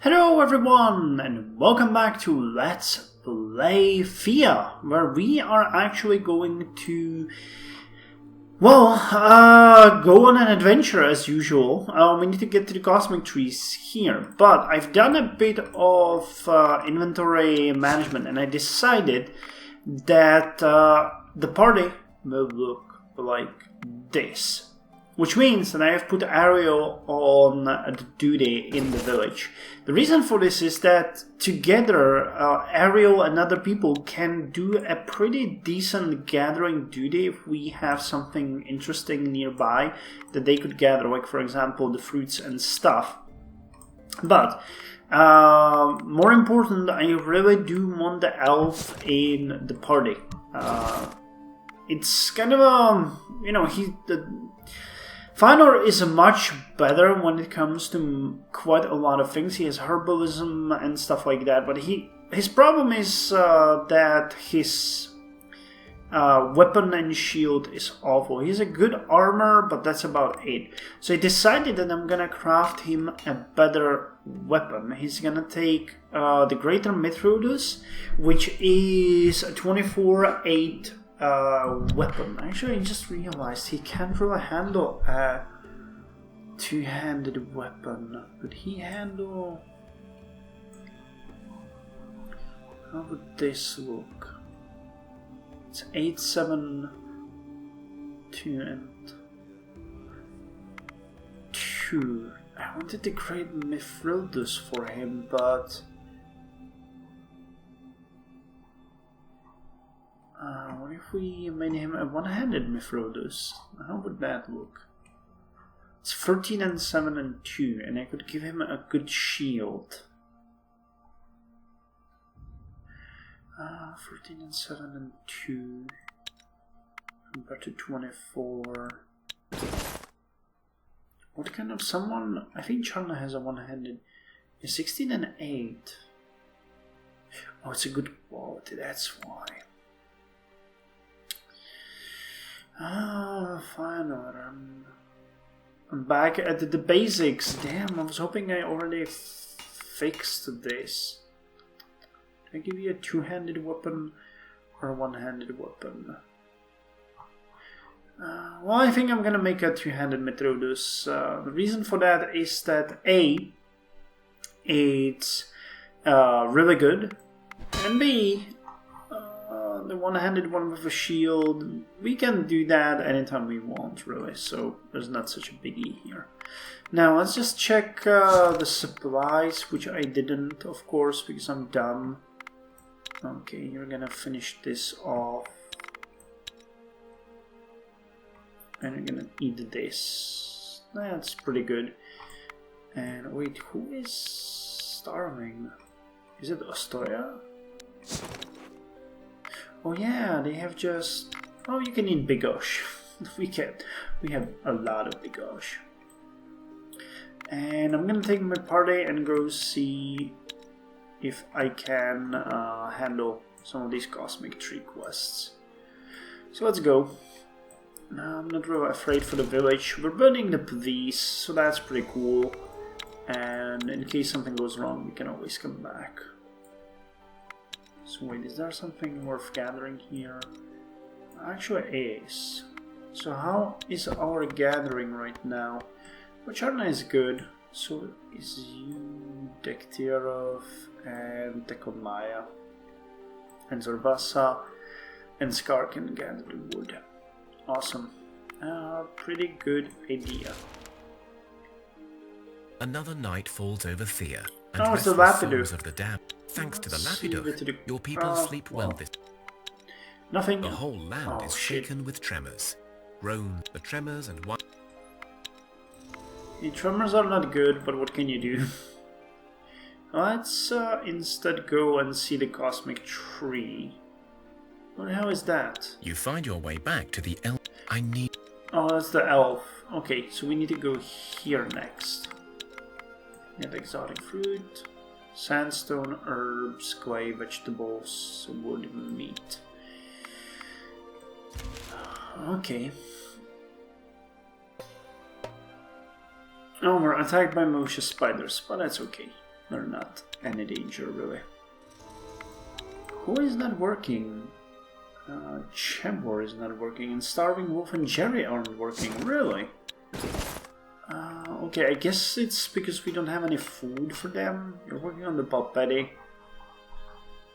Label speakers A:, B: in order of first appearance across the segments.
A: Hello everyone, and welcome back to Let's Play Thea, where we are actually going to, go on an adventure as usual. We need to get to the cosmic trees here, but I've done a bit of inventory management, and I decided that the party will look like this. Which means that I have put Ariel on duty in the village. The reason for this is that together Ariel and other people can do a pretty decent gathering duty if we have something interesting nearby that they could gather, like for example the fruits and stuff. But more important, I really do want the elf in the party. It's kind of Fëanor is much better when it comes to quite a lot of things. He has herbalism and stuff like that, but his problem is that his weapon and shield is awful. He's a good armor, but that's about it. So I decided that I'm gonna craft him a better weapon. He's gonna take the Greater Mithrodus, which is a 24-8 weapon. Actually, I just realized he can't really handle a two-handed weapon. Could he handle... How would this look? It's 8, 7, 2, and 2. I wanted to create Mithrodus for him, but... what if we made him a one-handed Mithrodus? How would that look? It's 13 and 7 and 2, and I could give him a good shield. 13 and 7 and 2 compared to 24. What kind of someone? I think Charna has a one-handed. 16 and 8. Oh, it's a good quality, that's why. Fëanor. I'm back at the basics. Damn, I was hoping I already fixed this. Can I give you a two-handed weapon or a one-handed weapon? Well, I think I'm gonna make a two-handed Mithrodus. The reason for that is that A, it's really good, and B, the one-handed one with a shield, we can do that anytime we want, really, so there's not such a biggie here. Now, let's just check the supplies, which I didn't, of course, because I'm dumb. Okay, you're gonna finish this off. And you're gonna eat this. That's pretty good. And wait, who is starving? Is it Ostoya? Oh yeah, they have just... Oh, you can eat Bigosh. We have a lot of Bigosh. And I'm gonna take my party and go see if I can handle some of these cosmic tree quests. So let's go. I'm not really afraid for the village. We're burning the police, so that's pretty cool. And in case something goes wrong, we can always come back. So wait, is there something worth gathering here? Actually is. So how is our gathering right now? Wacharna is good. So is you, Dektirov, and Tekomaya. And Zorbasa and Scar can gather the wood. Awesome. Pretty good idea.
B: Another night falls over Thea, and
A: it's the
B: restless
A: Lapidu.
B: souls of the damned. Thanks to the Lapidu, your people sleep well this.
A: Nothing.
B: The whole land is shaken with tremors. Groan, the tremors and one.
A: The tremors are not good, but what can you do? Let's instead go and see the cosmic tree. What the hell is that?
B: You find your way back to the elf. I need.
A: Oh, that's the elf. Okay, so we need to go here next. We have exotic fruit, sandstone, herbs, clay, vegetables, wood, meat. Okay. Oh, we're attacked by malicious spiders, but that's okay. They're not any danger, really. Who is not working? Chembor is not working, and Starving Wolf and Jerry aren't working, really? Okay, I guess it's because we don't have any food for them. You're working on the Bob Betty.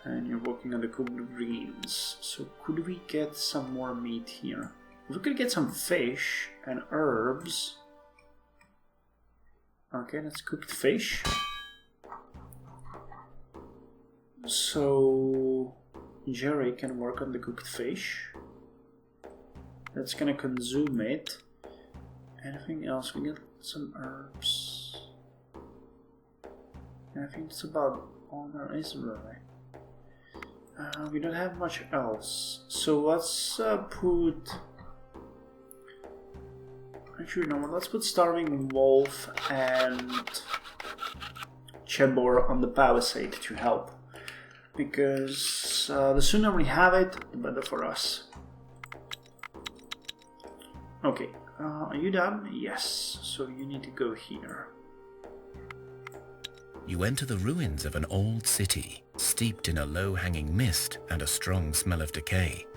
A: And you're working on the cooked greens. So could we get some more meat here? We could get some fish and herbs. Okay, that's cooked fish. So Jerry can work on the cooked fish. That's gonna consume it. Anything else? We get some herbs. I think that's about all there is, really. We don't have much else. So let's put... Actually, no, let's put Starving Wolf and Chembor on the palisade to help. Because the sooner we have it, the better for us. Okay, are you done? Yes, so you need to go here.
B: You enter the ruins of an old city, steeped in a low-hanging mist and a strong smell of decay.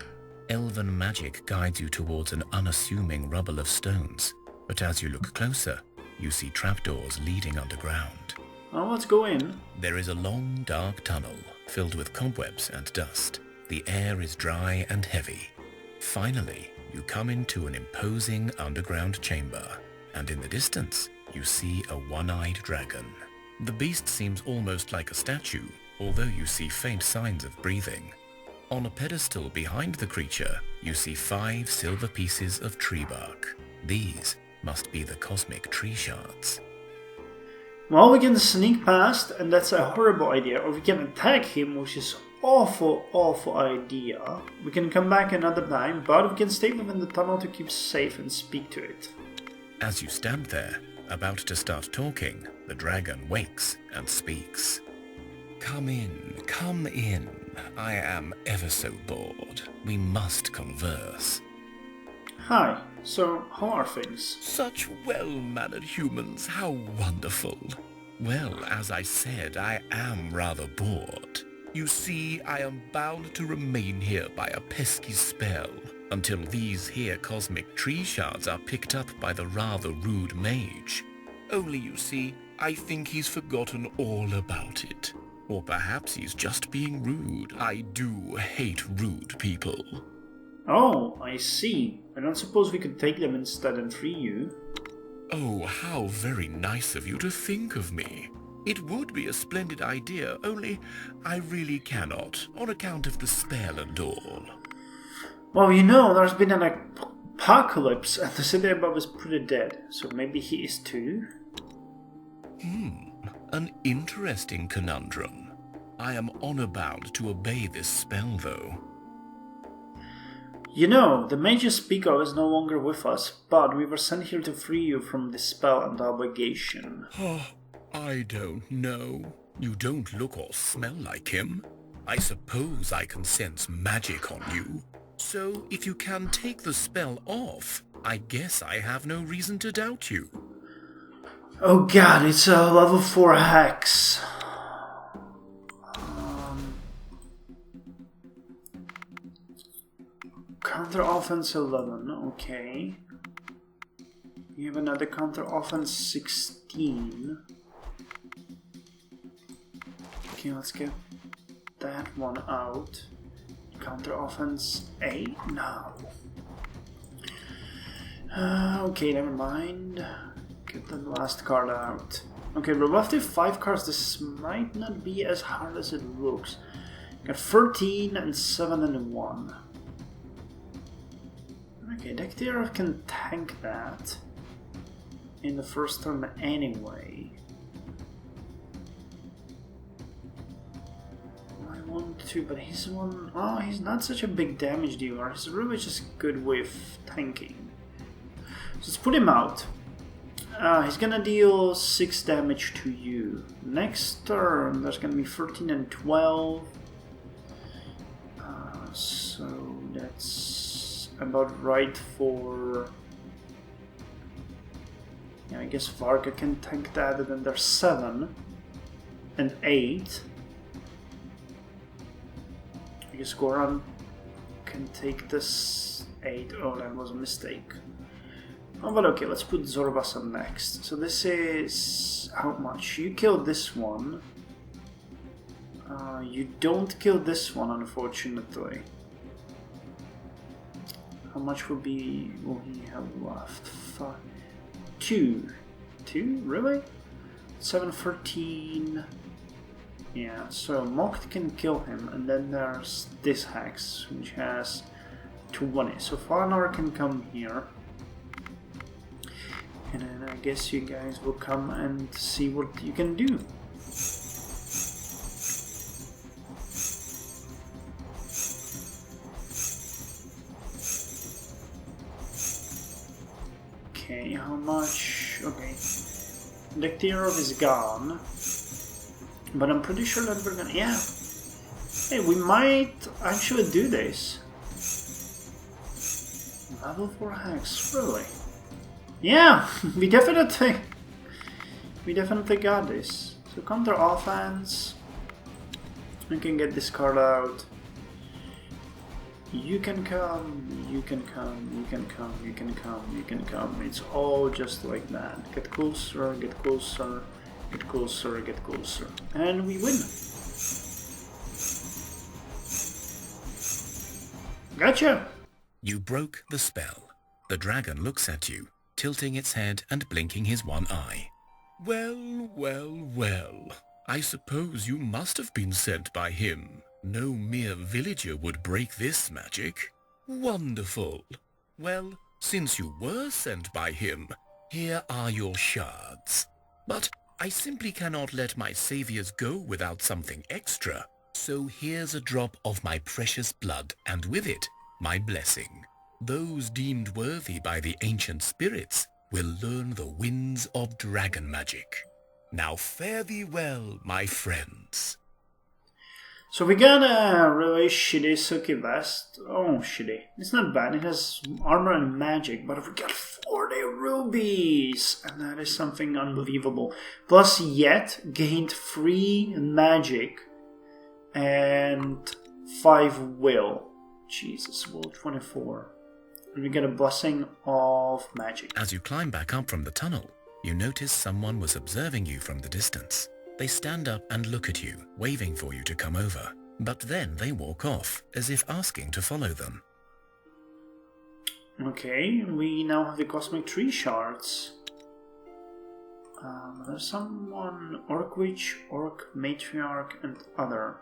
B: Elven magic guides you towards an unassuming rubble of stones, but as you look closer, you see trapdoors leading underground.
A: Oh, let's go in.
B: There is a long, dark tunnel filled with cobwebs and dust. The air is dry and heavy. Finally, you come into an imposing underground chamber, and in the distance, you see a one-eyed dragon. The beast seems almost like a statue, although you see faint signs of breathing. On a pedestal behind the creature, you see 5 silver pieces of tree bark. These must be the cosmic tree shards.
A: Well, we can sneak past, and that's a horrible idea, or we can attack him, which is awful idea. We can come back another time, but we can stay within the tunnel to keep safe and speak to it.
B: As you stand there, about to start talking, the dragon wakes and speaks. Come in. I am ever so bored. We must converse.
A: Hi, so how are things?
B: Such well-mannered humans, how wonderful. Well, as I said, I am rather bored. You see, I am bound to remain here by a pesky spell, until these here cosmic tree shards are picked up by the rather rude mage. Only you see, I think he's forgotten all about it. Or perhaps he's just being rude. I do hate rude people.
A: Oh, I see. I don't suppose we could take them instead and free you.
B: Oh, how very nice of you to think of me. It would be a splendid idea, only I really cannot, on account of the spell and all.
A: Well, you know, there's been an apocalypse and the city above is pretty dead, so maybe he is too?
B: An interesting conundrum. I am honor-bound to obey this spell, though.
A: You know, the mage you speak of is no longer with us, but we were sent here to free you from this spell and obligation.
B: Oh, I don't know. You don't look or smell like him. I suppose I can sense magic on you. So, if you can take the spell off, I guess I have no reason to doubt you.
A: Oh god, it's a level 4 hex. Counter offense 11, okay. We have another counter offense 16. Okay, let's get that one out. Counter offense 8? No. Okay, never mind. Get the last card out. Okay, we're left with 5 cards. This might not be as hard as it looks. Got 13 and 7 and 1. Okay, Dactyra can tank that in the first turn anyway. I want to, but he's one... Oh, he's not such a big damage dealer. He's really just good with tanking. So let's put him out. He's gonna deal 6 damage to you. Next turn, there's gonna be 13 and 12. So that's about right for... Yeah, I guess Varga can tank that, and then there's 7. and 8. I guess Goran can take this 8. Oh, that was a mistake. Oh, but okay, let's put Zorbasan next. So this is... how much? You killed this one. You don't kill this one, unfortunately. How much will he have left? 2. 2? Really? 7, 13. Yeah, so Mocht can kill him, and then there's this Hex, which has 20. So Farnar can come here. And then I guess you guys will come and see what you can do. Okay, how much? Okay. Degtярov is gone. But I'm pretty sure that we're gonna... yeah. Hey, we might actually do this. Level 4 Hex, really? Yeah, we definitely got this. So counter offense. We can get this card out. You can come, you can come, you can come, you can come, you can come. It's all just like that. Get closer, get closer, get closer, get closer. And we win. Gotcha!
B: You broke the spell. The dragon looks at you, tilting its head and blinking his one eye. Well, well, well. I suppose you must have been sent by him. No mere villager would break this magic. Wonderful. Well, since you were sent by him, here are your shards. But I simply cannot let my saviors go without something extra. So here's a drop of my precious blood, and with it, my blessing. Those deemed worthy by the ancient spirits will learn the winds of dragon magic. Now fare thee well, my friends.
A: So we got a really shitty Suki vest. Oh, shitty. It's not bad. It has armor and magic, but we got 40 rubies! And that is something unbelievable. Plus, yet gained 3 magic and 5 will. Jesus, will 24. And we get a blessing of magic.
B: As you climb back up from the tunnel, you notice someone was observing you from the distance. They stand up and look at you, waving for you to come over. But then they walk off, as if asking to follow them.
A: Okay, we now have the Cosmic Tree Shards. There's someone... Orc Witch, Orc Matriarch, and other.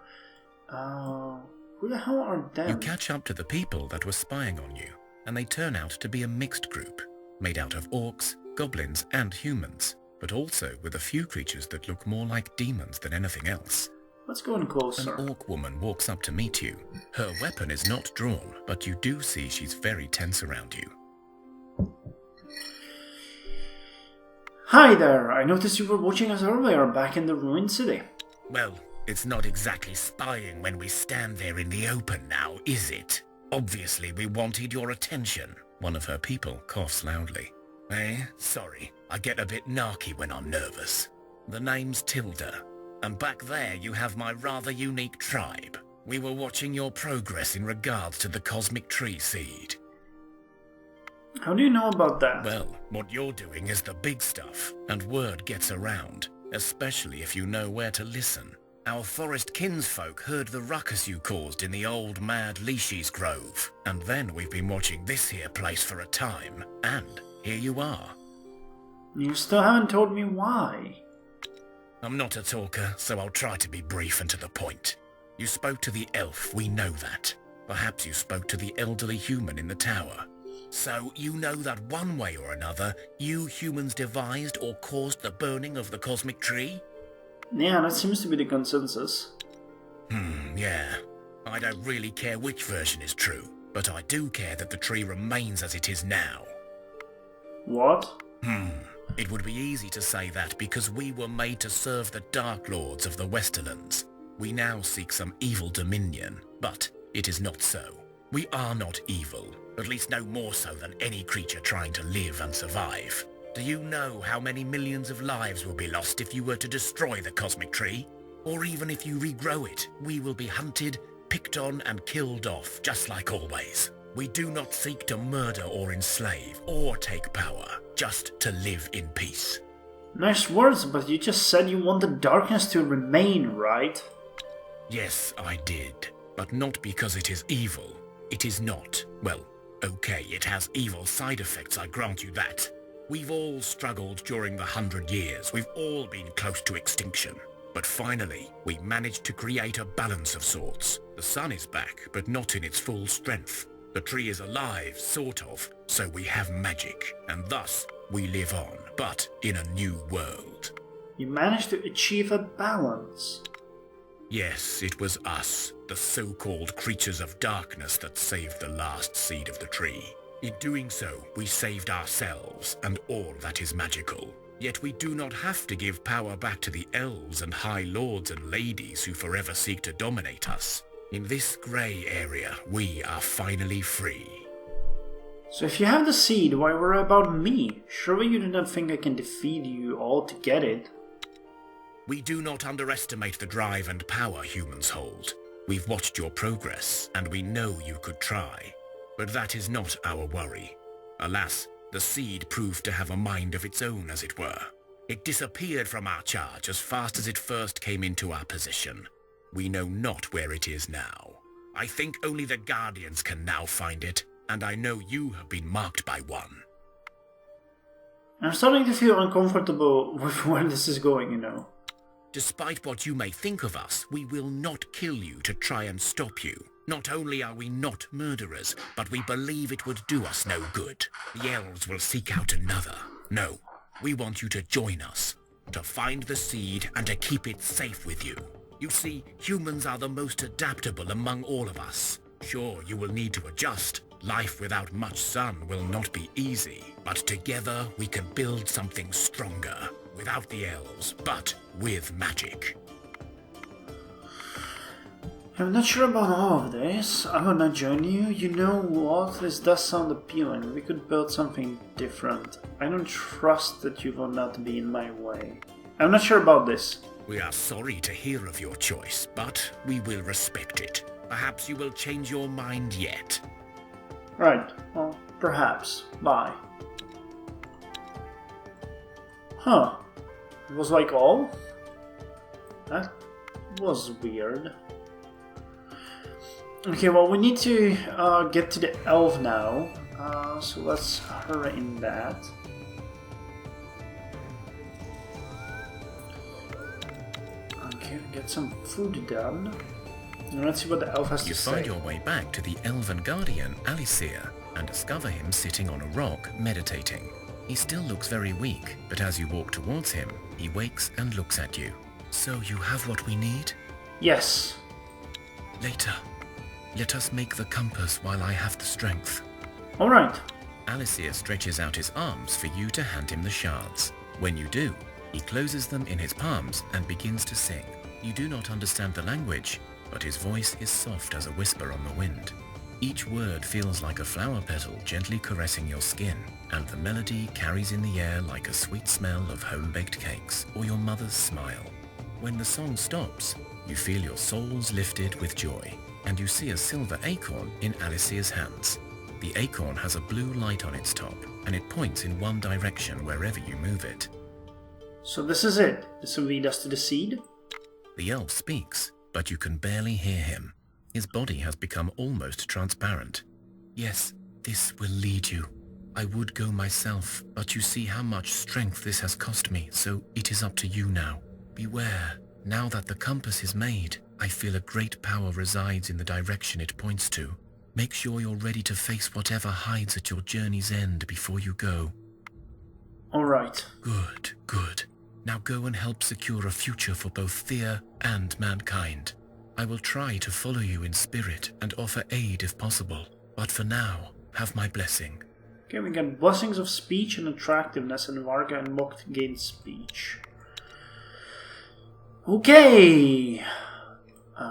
A: Who the hell are them?
B: You catch up to the people that were spying on you, and they turn out to be a mixed group, made out of orcs, goblins, and humans, but also with a few creatures that look more like demons than anything else.
A: Let's go in closer.
B: An orc woman walks up to meet you. Her weapon is not drawn, but you do see she's very tense around you.
A: Hi there, I noticed you were watching us earlier back in the ruined city.
B: Well, it's not exactly spying when we stand there in the open now, is it? Obviously we wanted your attention. One of her people coughs loudly. Sorry, I get a bit narky when I'm nervous. The name's Tilda, and back there you have my rather unique tribe. We were watching your progress in regards to the Cosmic Tree Seed.
A: How do you know about that?
B: Well, what you're doing is the big stuff, and word gets around, especially if you know where to listen. Our forest kinsfolk heard the ruckus you caused in the old mad Leashy's Grove, and then we've been watching this here place for a time, and here you are.
A: You still haven't told me why.
B: I'm not a talker, so I'll try to be brief and to the point. You spoke to the elf, we know that. Perhaps you spoke to the elderly human in the tower. So you know that one way or another, you humans devised or caused the burning of the cosmic tree?
A: Yeah, that seems to be the consensus.
B: Yeah. I don't really care which version is true, but I do care that the tree remains as it is now.
A: What?
B: It would be easy to say that because we were made to serve the Dark Lords of the Westerlands. We now seek some evil dominion, but it is not so. We are not evil, at least no more so than any creature trying to live and survive. Do you know how many millions of lives will be lost if you were to destroy the cosmic tree? Or even if you regrow it, we will be hunted, picked on and killed off, just like always. We do not seek to murder or enslave, or take power, just to live in peace.
A: Nice words, but you just said you want the darkness to remain, right?
B: Yes, I did. But not because it is evil. It is not. Well, okay, it has evil side effects, I grant you that. We've all struggled during the 100 years. We've all been close to extinction. But finally, we managed to create a balance of sorts. The sun is back, but not in its full strength. The tree is alive, sort of, so we have magic, and thus we live on, but in a new world.
A: You managed to achieve a balance.
B: Yes, it was us, the so-called creatures of darkness, that saved the last seed of the tree. In doing so, we saved ourselves and all that is magical. Yet we do not have to give power back to the elves and high lords and ladies who forever seek to dominate us. In this grey area, we are finally free.
A: So if you have the seed, why worry about me? Surely you do not think I can defeat you all to get it?
B: We do not underestimate the drive and power humans hold. We've watched your progress, and we know you could try. But that is not our worry. Alas, the seed proved to have a mind of its own, as it were. It disappeared from our charge as fast as it first came into our possession. We know not where it is now. I think only the Guardians can now find it, and I know you have been marked by one.
A: I'm starting to feel uncomfortable with where this is going, you know.
B: Despite what you may think of us, we will not kill you to try and stop you. Not only are we not murderers, but we believe it would do us no good. The elves will seek out another. No, we want you to join us, to find the seed and to keep it safe with you. You see, humans are the most adaptable among all of us. Sure, you will need to adjust. Life without much sun will not be easy, but together we can build something stronger. Without the elves, but with magic.
A: I'm not sure about all of this. I will not join you. You know what? This does sound appealing. We could build something different. I don't trust that you will not be in my way. I'm not sure about this.
B: We are sorry to hear of your choice, but we will respect it. Perhaps you will change your mind yet.
A: Right. Well, perhaps. Bye. Huh. It was like all? That was weird. Okay, well, we need to get to the elf now. So let's hurry in that. Okay, get some food done. And let's see what the elf has to say.
B: You find your way back to the elven guardian, Alicia, and discover him sitting on a rock, meditating. He still looks very weak, but as you walk towards him, he wakes and looks at you. So you have what we need?
A: Yes.
B: Later. Let us make the compass while I have the strength.
A: Alright.
B: Alicia stretches out his arms for you to hand him the shards. When you do, he closes them in his palms and begins to sing. You do not understand the language, but his voice is soft as a whisper on the wind. Each word feels like a flower petal gently caressing your skin, and the melody carries in the air like a sweet smell of home-baked cakes or your mother's smile. When the song stops, you feel your souls lifted with joy, and you see a silver acorn in Alicia's hands. The acorn has a blue light on its top, and it points in one direction wherever you move it.
A: So this is it. This will lead us to the seed?
B: The elf speaks, but you can barely hear him. His body has become almost transparent. Yes, this will lead you. I would go myself, but you see how much strength this has cost me, so it is up to you now. Beware. Now that the compass is made, I feel a great power resides in the direction it points to. Make sure you're ready to face whatever hides at your journey's end before you go.
A: Alright.
B: Good, good. Now go and help secure a future for both Thea and mankind. I will try to follow you in spirit and offer aid if possible, but for now, have my blessing.
A: Okay, we got blessings of speech and attractiveness, and Varga and Mokt gain speech. Okay!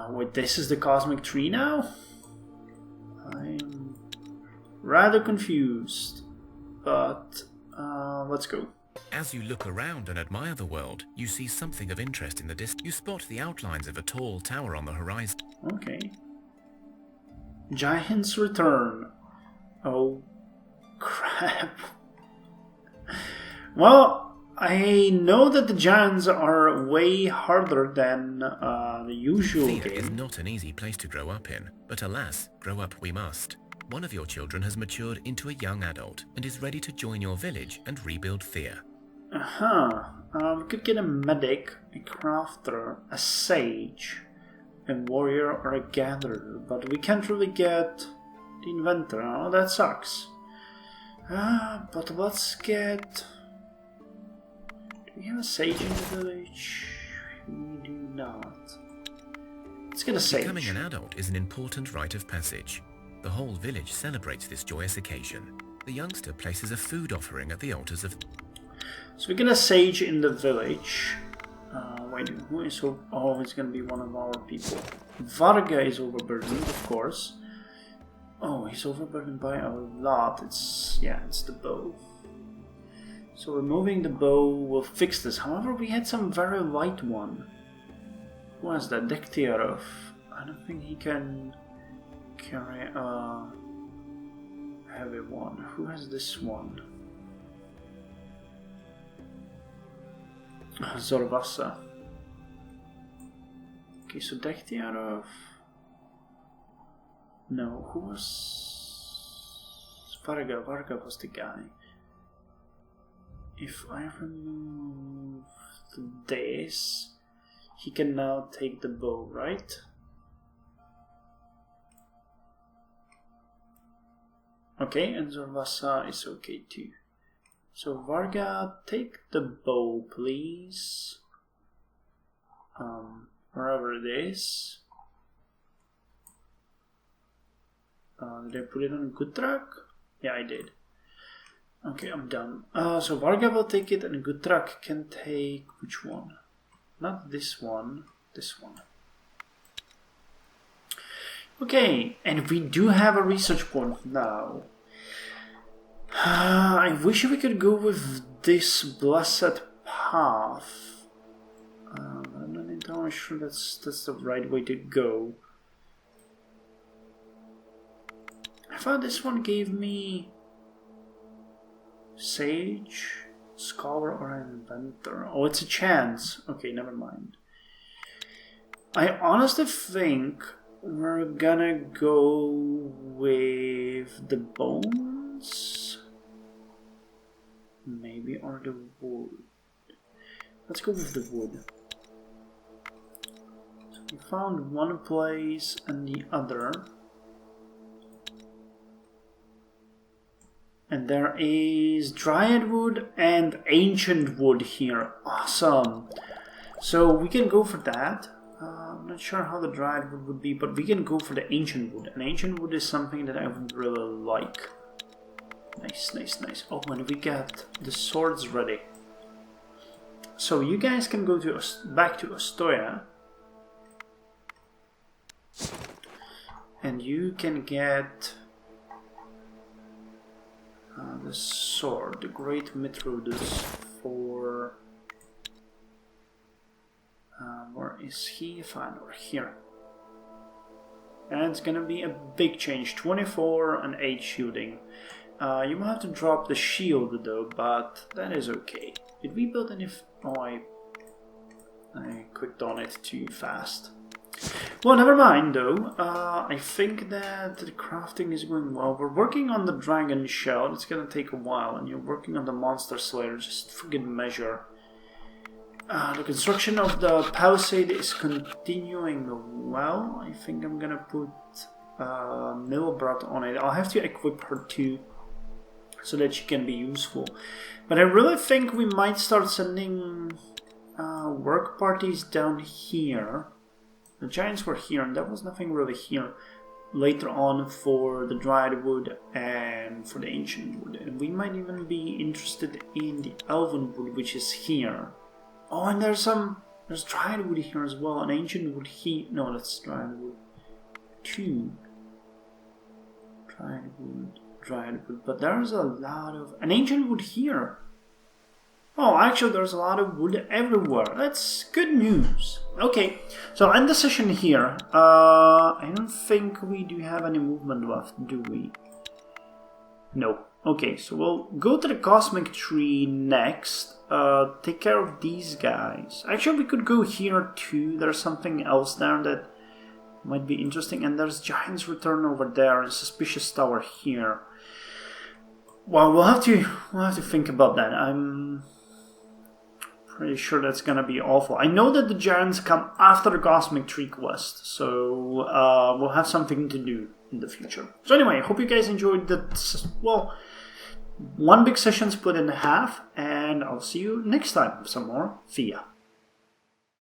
A: Wait, this is the cosmic tree now? I'm rather confused, but let's go.
B: As you look around and admire the world, you see something of interest in the distance. You spot the outlines of a tall tower on the horizon.
A: Okay. Giants return. Oh, crap. Well, I know that the giants are way harder than the usual
B: Thea
A: game.
B: is not an easy place to grow up in, but alas, grow up we must. One of your children has matured into a young adult and is ready to join your village and rebuild Thea.
A: We could get a medic, a crafter, a sage, a warrior, or a gatherer, but we can't really get the inventor. Oh, that sucks. But let's get... Do we have a sage in the village? We do not. Let's get a sage.
B: Becoming an adult is an important rite of passage. The whole village celebrates this joyous occasion. The youngster places a food offering at the altars of...
A: So we get a sage in the village. Wait, who is... Oh, it's gonna be one of our people. Varga is overburdened, of course. Oh, he's overburdened by a lot. It's the bow. So removing the bow will fix this. However, we had some very light one. Who has that? Dektiarov. I don't think he can carry a heavy one. Who has this one? Zorvasa. Okay, so Dektiarov. No, who was... Varga was the guy. If I remove this, he can now take the bow, right? Okay, and Zorvasa is okay too. So Varga, take the bow, please. Wherever it is. Did I put it on Gutrak? Yeah, I did. Okay, I'm done. So Varga will take it, and Gutrak can take which one? Not this one. This one. Okay, and we do have a research point now. I wish we could go with this blessed path. I'm not entirely sure that's the right way to go. I thought this one gave me sage, scholar, or an inventor. Oh, it's a chance. Okay, never mind. I honestly think we're gonna go with the bones. Maybe, or the wood. Let's go with the wood. So we found one place and the other. And there is dryad wood and ancient wood here. Awesome. So we can go for that. I'm not sure how the dryad wood would be, but we can go for the ancient wood. And ancient wood is something that I would really like. Nice, nice, nice. Oh, and we got the swords ready. So you guys can go to back to Ostoya. And you can get the sword, the Great Mithrodus, for... where is he? Fine, over here. And it's gonna be a big change. 24 and 8 shooting. You might have to drop the shield though, but that is okay. Did we build any... Oh, I clicked on it too fast. Well, never mind though. I think that the crafting is going well. We're working on the dragon shell. It's gonna take a while, and you're working on the monster slayer. Just for good measure. The construction of the palisade is continuing well. I think I'm gonna put Milbrat on it. I'll have to equip her too, so that she can be useful. But I really think we might start sending work parties down here. The giants were here, and there was nothing really here. Later on for the dryad wood and for the ancient wood. And we might even be interested in the elven wood, which is here. Oh, and there's dryad wood here as well. An ancient wood here. No, that's dryad wood 2. Dryad wood. But there's a lot of... An ancient wood here. Oh, actually there's a lot of wood everywhere. That's good news. Okay, so I'll end the session here. I don't think we do have any movement left, do we? No. Okay, so we'll go to the cosmic tree next. Take care of these guys. Actually, we could go here too. There's something else there that might be interesting. And there's Giant's Return over there and Suspicious Tower here. Well, we'll have to think about that. I'm pretty sure that's gonna be awful. I know that the giants come after the cosmic tree quest, so we'll have something to do in the future. So anyway, I hope you guys enjoyed that. Well, one big session split in half, and I'll see you next time with some more Thea.